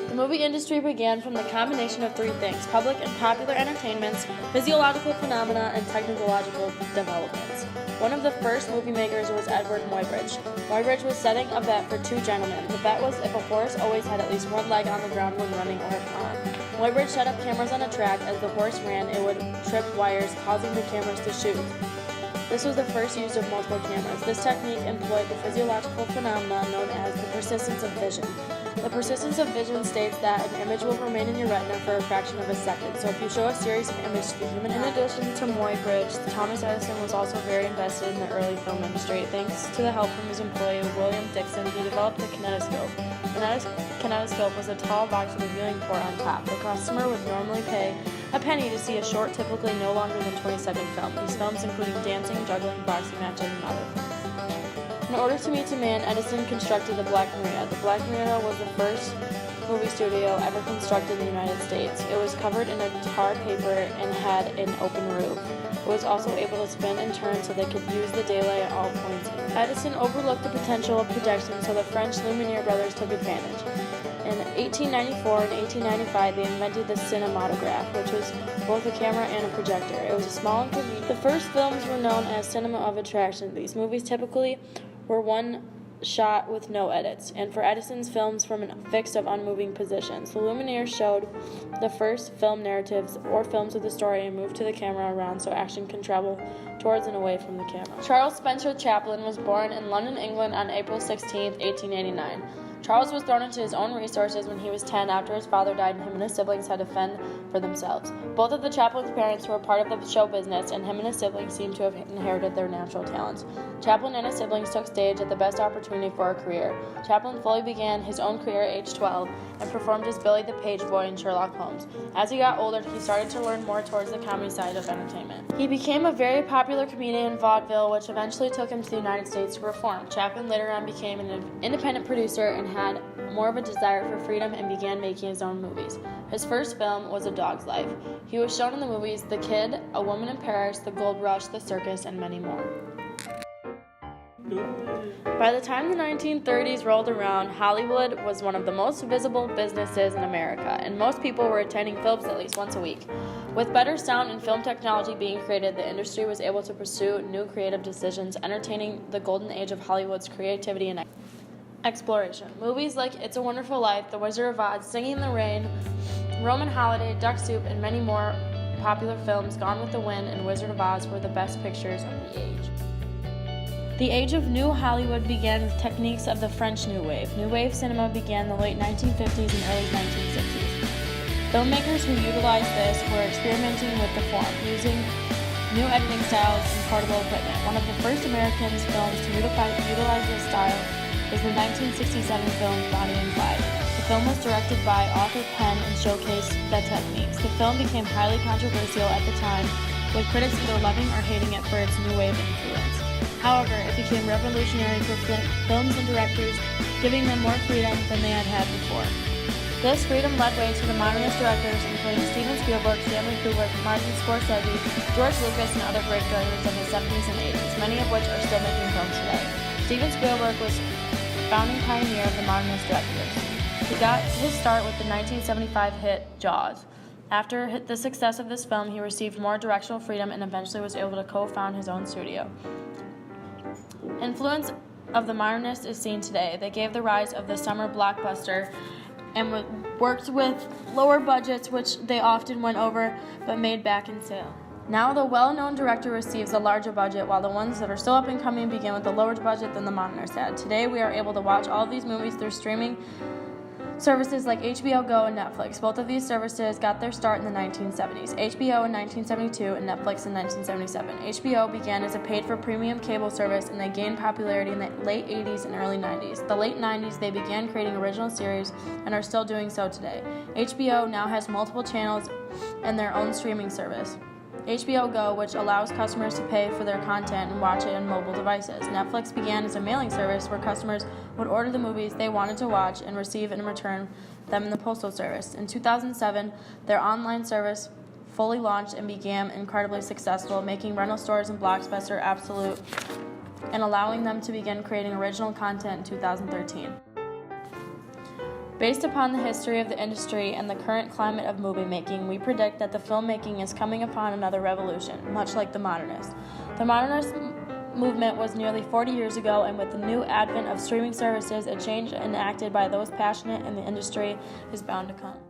The movie industry began from the combination of three things: public and popular entertainments, physiological phenomena, and technological developments. One of the first movie makers was Edward Muybridge. Muybridge was setting a bet for two gentlemen. The bet was if a horse always had at least one leg on the ground when running or if not. Muybridge set up cameras on a track. As the horse ran, it would trip wires, causing the cameras to shoot. This was the first use of multiple cameras. This technique employed the physiological phenomena known as the persistence of vision. The persistence of vision states that an image will remain in your retina for a fraction of a second. So if you show a series of images to the human eye. In addition to Muybridge, Thomas Edison was also very invested in the early film industry. Thanks to the help from his employee, William Dixon, he developed the kinetoscope. The kinetoscope was a tall box with a viewing port on top. The customer would normally pay a penny to see a short, typically no longer than 20-second film. These films including dancing, juggling, boxing matches, and other films. In order to meet demand, Edison constructed the Black Maria. The Black Maria was the first movie studio ever constructed in the United States. It was covered in a tar paper and had an open roof. It was also able to spin and turn so they could use the daylight at all points. Edison overlooked the potential of projection, so the French Lumiere brothers took advantage. In 1894 and 1895, they invented the cinematograph, which was both a camera and a projector. It was a small and convenient. The first films were known as cinema of attraction. These movies typically were one shot with no edits, and for Edison's films from a fixed of unmoving positions. The Lumiere showed the first film narratives or films with the story and moved to the camera around so action can travel towards and away from the camera. Charles Spencer Chaplin was born in London, England on April 16, 1889. Charles was thrown into his own resources when he was 10 after his father died and him and his siblings had to fend for themselves. Both of the Chaplin's parents were part of the show business, and him and his siblings seem to have inherited their natural talents. Chaplin and his siblings took stage at the best opportunity for a career. Chaplin fully began his own career at age 12 and performed as Billy the Page Boy in Sherlock Holmes. As he got older, he started to learn more towards the comedy side of entertainment. He became a very popular comedian in vaudeville, which eventually took him to the United States to perform. Chaplin later on became an independent producer and had more of a desire for freedom and began making his own movies. His first film was A Dog's Life. He was shown in the movies The Kid, A Woman in Paris, The Gold Rush, The Circus, and many more. By the time the 1930s rolled around, Hollywood was one of the most visible businesses in America, and most people were attending films at least once a week. With better sound and film technology being created, the industry was able to pursue new creative decisions, entertaining the golden age of Hollywood's creativity and exploration. Movies like It's a Wonderful Life, The Wizard of Oz, Singing in the Rain, Roman Holiday, Duck Soup, and many more popular films, Gone with the Wind, and Wizard of Oz were the best pictures of the age. The age of New Hollywood began with techniques of the French New Wave. New Wave cinema began in the late 1950s and early 1960s. Filmmakers who utilized this were experimenting with the form, using new editing styles and portable equipment. One of the first American films to utilize this style is the 1967 film Bonnie and Clyde. The film was directed by Arthur Penn and showcased the techniques. The film became highly controversial at the time, with critics either loving or hating it for its new wave influence. However, it became revolutionary for films and directors, giving them more freedom than they had had before. This freedom led way to the modernist directors, including Steven Spielberg, Stanley Kubrick, Martin Scorsese, George Lucas, and other great directors of the 70s and 80s, many of which are still making films today. Steven Spielberg was founding pioneer of the modernist directors. He got his start with the 1975 hit Jaws. After the success of this film, he received more directional freedom and eventually was able to co-found his own studio. Influence of the modernists is seen today. They gave the rise of the summer blockbuster and worked with lower budgets, which they often went over but made back in sale. Now the well-known director receives a larger budget, while the ones that are still up and coming begin with a lower budget than the modernists had. Today we are able to watch all of these movies through streaming services like HBO Go and Netflix. Both of these services got their start in the 1970s. HBO in 1972 and Netflix in 1977. HBO began as a paid-for premium cable service, and they gained popularity in the late 80s and early 90s. The late 90s, they began creating original series and are still doing so today. HBO now has multiple channels and their own streaming service. HBO Go, which allows customers to pay for their content and watch it on mobile devices. Netflix began as a mailing service where customers would order the movies they wanted to watch and receive in return them in the postal service. In 2007, their online service fully launched and became incredibly successful, making rental stores and Blockbuster absolute and allowing them to begin creating original content in 2013. Based upon the history of the industry and the current climate of movie making, we predict that the filmmaking is coming upon another revolution, much like the modernists. The modernist movement was nearly 40 years ago, and with the new advent of streaming services, a change enacted by those passionate in the industry is bound to come.